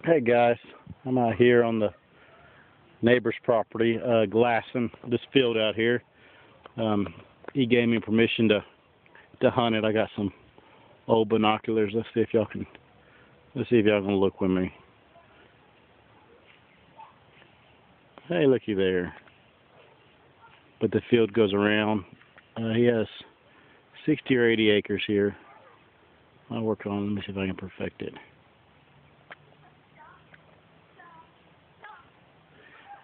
Hey guys, I'm out here on the neighbor's property, glassing this field out here. He gave me permission to hunt it. I got some old binoculars. Let's see if y'all can look with me. Hey, looky there. But the field goes around. He has 60 or 80 acres here. I'll work on it. Let me see if I can perfect it.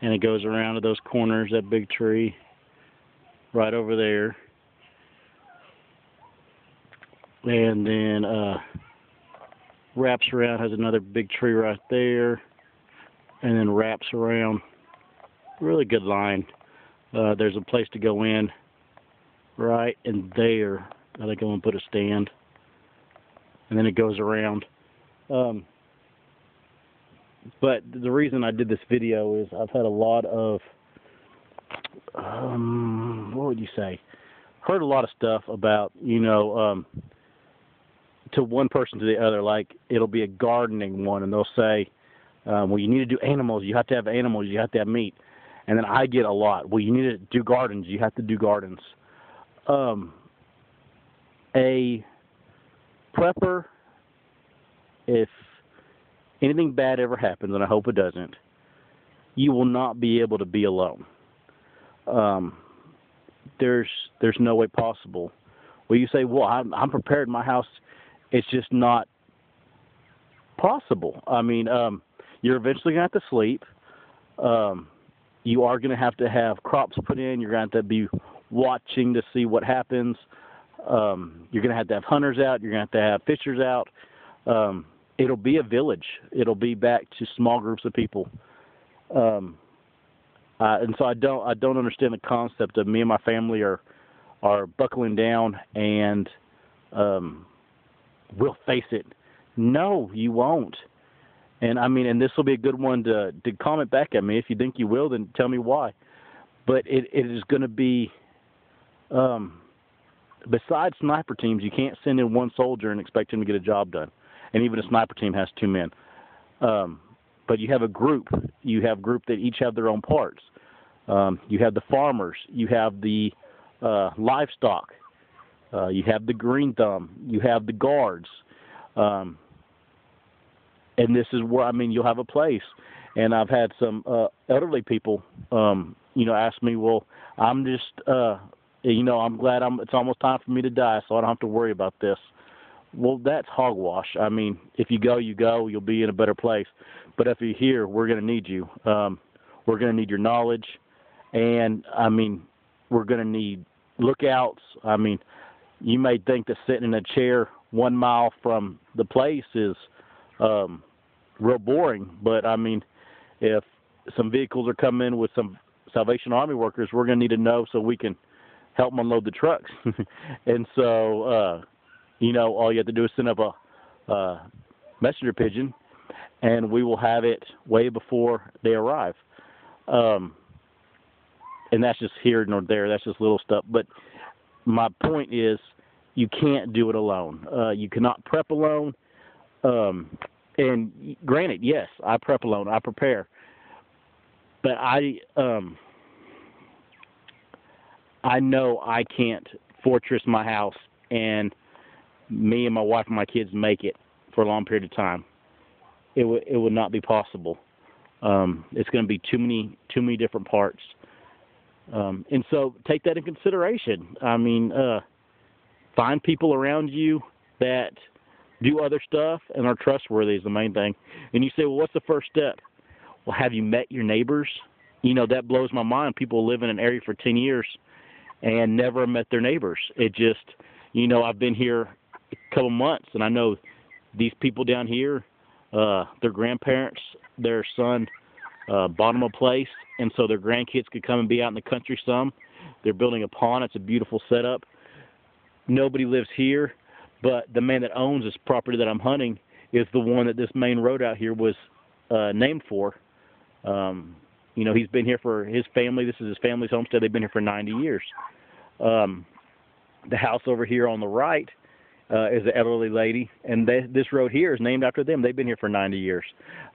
And it goes around to those corners, that big tree right over there. And then wraps around, has another big tree right there. And then wraps around. Really good line. There's a place to go in right in there. I think I'm going to put a stand. And then it goes around. But the reason I did this video is I've had a lot of, what would you say? Heard a lot of stuff about, to one person to the other, like it'll be a gardening one and they'll say, well, you need to do animals, you have to have animals, you have to have meat. And then I get a lot, well, you need to do gardens, you have to do gardens. A prepper, if anything bad ever happens, and I hope it doesn't, you will not be able to be alone. There's no way possible. Well, you say, well, I'm prepared in my house. It's just not possible. I mean, you're eventually going to have to sleep. You are going to have crops put in. You're going to have to be watching to see what happens. You're going to have hunters out. You're going to have fishers out. It'll be a village. It'll be back to small groups of people. And so I don't understand the concept of me and my family are buckling down and we'll face it. No, you won't. And I mean, and this will be a good one to comment back at me. If you think you will, then tell me why. But it is going to be, besides sniper teams, you can't send in one soldier and expect him to get a job done. And even a sniper team has 2 men. But you have a group. You have group that each have their own parts. You have the farmers. You have the livestock. You have the green thumb. You have the guards. And this is where, I mean, you'll have a place. And I've had some elderly people, ask me, well, I'm just, I'm glad it's almost time for me to die, so I don't have to worry about this. Well, that's hogwash. I mean, if you go, you'll be in a better place. But if you're here, we're going to need you. We're going to need your knowledge. And, I mean, we're going to need lookouts. I mean, you may think that sitting in a chair 1 mile from the place is real boring. But, I mean, if some vehicles are coming in with some Salvation Army workers, we're going to need to know so we can help them unload the trucks. And so, all you have to do is send up a messenger pigeon, and we will have it way before they arrive. And that's just here nor there. That's just little stuff. But my point is, you can't do it alone. You cannot prep alone. And granted, yes, I prep alone. I prepare. But I know I can't fortress my house and me and my wife and my kids make it for a long period of time. It would not be possible. It's going to be too many different parts. And so take that in consideration. I mean, find people around you that do other stuff and are trustworthy is the main thing. And you say, well, what's the first step? Well, have you met your neighbors? That blows my mind. People live in an area for 10 years and never met their neighbors. It just, I've been here a couple months, and I know these people down here, their grandparents, their son bought them a place, and so their grandkids could come and be out in the country some. They're building a pond. It's a beautiful setup. Nobody lives here, but the man that owns this property that I'm hunting is the one that this main road out here was named for. He's been here for his family. This is his family's homestead. They've been here for 90 years. The house over here on the right is an elderly lady, and this road here is named after them. They've been here for 90 years.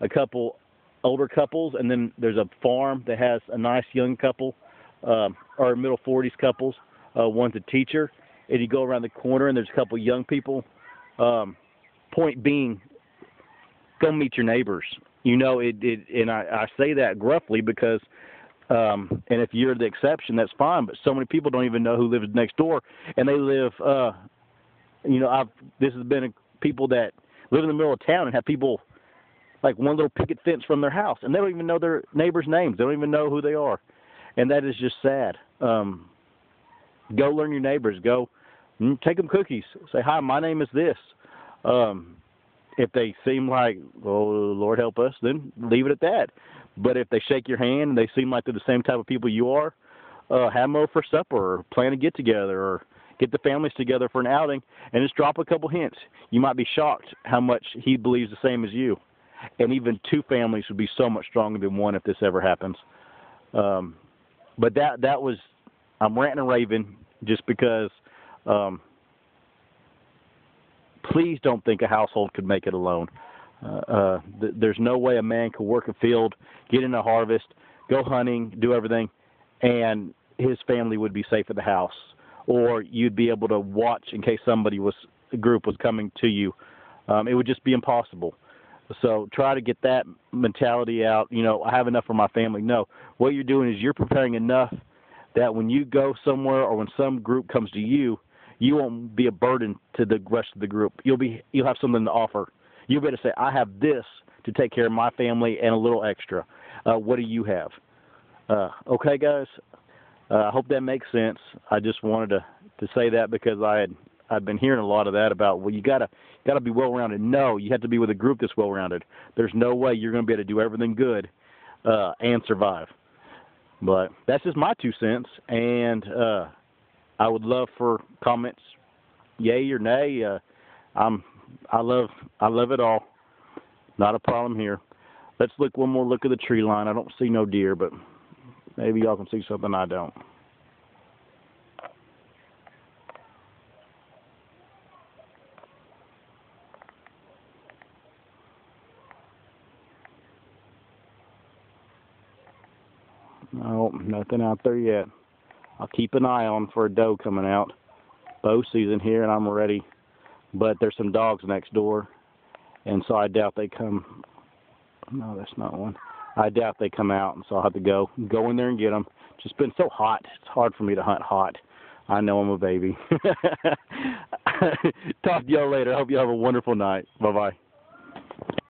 A couple older couples, and then there's a farm that has a nice young couple, or middle 40s couples. One's a teacher, and you go around the corner, and there's a couple young people. Point being, go meet your neighbors. You know, and I say that gruffly because, and if you're the exception, that's fine. But so many people don't even know who lives next door, and they live. You know, this has been people that live in the middle of town and have people like one little picket fence from their house, and they don't even know their neighbors' names. They don't even know who they are, and that is just sad. Go learn your neighbors. Go take them cookies. Say, hi, my name is this. If they seem like, well, Lord help us, then leave it at that. But if they shake your hand and they seem like they're the same type of people you are, have them over for supper or plan to get together or get the families together for an outing and just drop a couple hints. You might be shocked how much he believes the same as you. And even two families would be so much stronger than one if this ever happens. But that was, I'm ranting and raving just because please don't think a household could make it alone. There's no way a man could work a field, get in a harvest, go hunting, do everything, and his family would be safe at the house. Or you'd be able to watch in case a group was coming to you. It would just be impossible. So try to get that mentality out. You know, I have enough for my family. No, what you're doing is you're preparing enough that when you go somewhere or when some group comes to you, you won't be a burden to the rest of the group. You'll have something to offer. You'll be able to say, I have this to take care of my family and a little extra. What do you have? Okay, guys. I hope that makes sense. I just wanted to say that because I'd been hearing a lot of that about, well, you gotta be well-rounded. No, you have to be with a group that's well-rounded. There's no way you're going to be able to do everything good and survive. But that's just my 2 cents, and I would love for comments, yay or nay. I love it all. Not a problem here. Let's look one more look at the tree line. I don't see no deer, but maybe y'all can see something I don't. No, nothing out there yet. I'll keep an eye on for a doe coming out. Bow season here, and I'm ready. But there's some dogs next door, and so I doubt they come. No, that's not one. I doubt they come out, and so I'll have to go in there and get them. It's just been so hot. It's hard for me to hunt hot. I know I'm a baby. Talk to y'all later. I hope you have a wonderful night. Bye-bye.